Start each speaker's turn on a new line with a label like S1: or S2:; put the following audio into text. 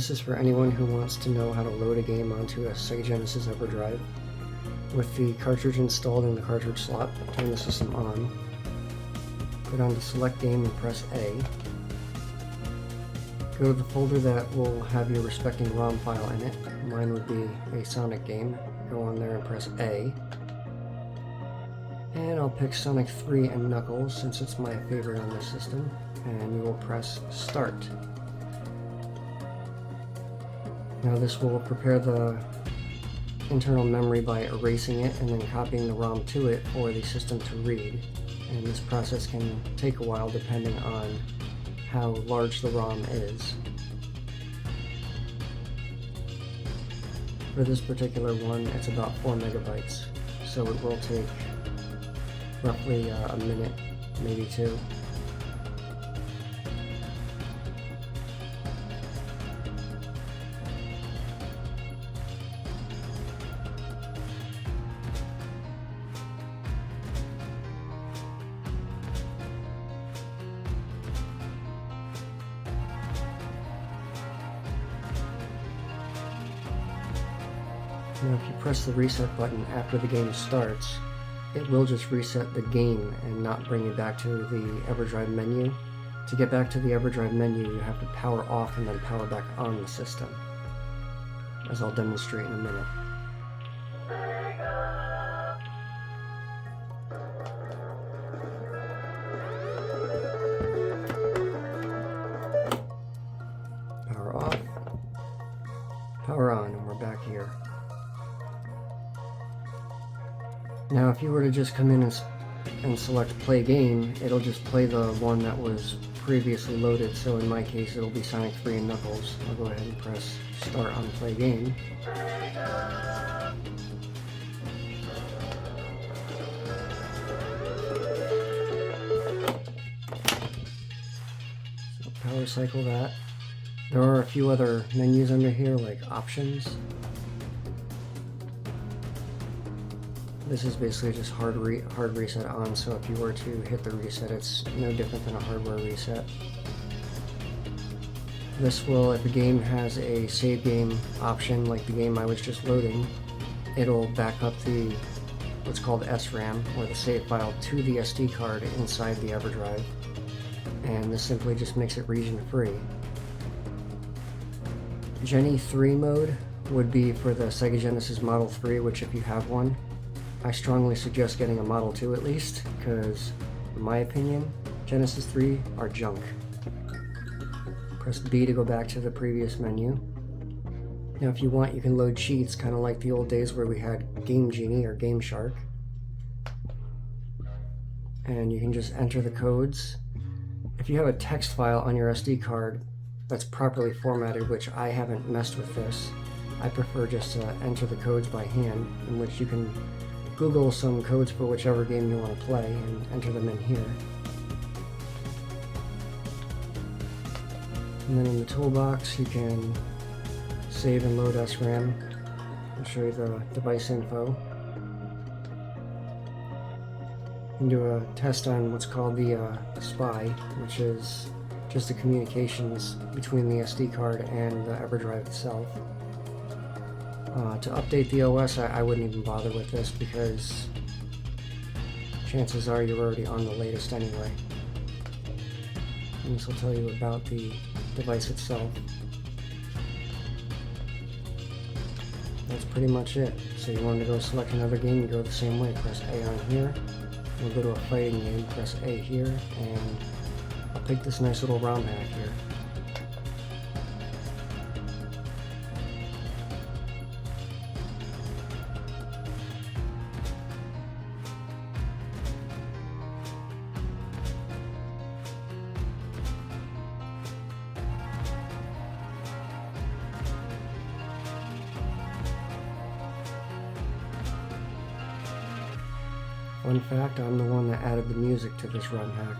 S1: This is for anyone who wants to know how to load a game onto a Sega Genesis Everdrive. With the cartridge installed in the cartridge slot, turn the system on. Go down to Select Game and press A. Go to the folder that will have your respecting ROM file in it. Mine would be a Sonic game. Go on there and press A. And I'll pick Sonic 3 and Knuckles since it's my favorite on this system. And we will press Start. Now this will prepare the internal memory by erasing it and then copying the ROM to it for the system to read. And this process can take a while depending on how large the ROM is. For this particular one, it's about 4 megabytes, so it will take roughly a minute, maybe 2. Now if you press the reset button after the game starts, it will just reset the game and not bring you back to the Everdrive menu. To get back to the Everdrive menu, you have to power off and then power back on the system, as I'll demonstrate in a minute. Power off, power on, and we're back here. Now if you were to just come in and select play game, it'll just play the one that was previously loaded, so in my case it'll be Sonic 3 and Knuckles. I'll go ahead and press start on play game. So power cycle that. There are a few other menus under here like options. This is basically just hard reset on, so if you were to hit the reset, it's no different than a hardware reset. This will, if the game has a save game option, like the game I was just loading, it'll back up the what's called SRAM, or the save file, to the SD card inside the Everdrive, and this simply just makes it region free. Geni 3 mode would be for the Sega Genesis Model 3, which if you have one, I strongly suggest getting a Model 2 at least, because, in my opinion, Genesis 3 are junk. Press B to go back to the previous menu. Now if you want, you can load cheats, kind of like the old days where we had Game Genie or Game Shark. And you can just enter the codes. If you have a text file on your SD card that's properly formatted, which I haven't messed with this, I prefer just to enter the codes by hand, in which you can Google some codes for whichever game you want to play and enter them in here. And then in the toolbox you can save and load SRAM. I'll show you the device info. You can do a test on what's called the SPI, which is just the communications between the SD card and the Everdrive itself. To update the OS, I wouldn't even bother with this because chances are you're already on the latest anyway. And this will tell you about the device itself. That's pretty much it. So you want to go select another game, you go the same way. Press A on here. We'll go to a fighting game, press A here, and I'll pick this nice little ROM hack here. Fun fact, I'm the one that added the music to this ROM hack.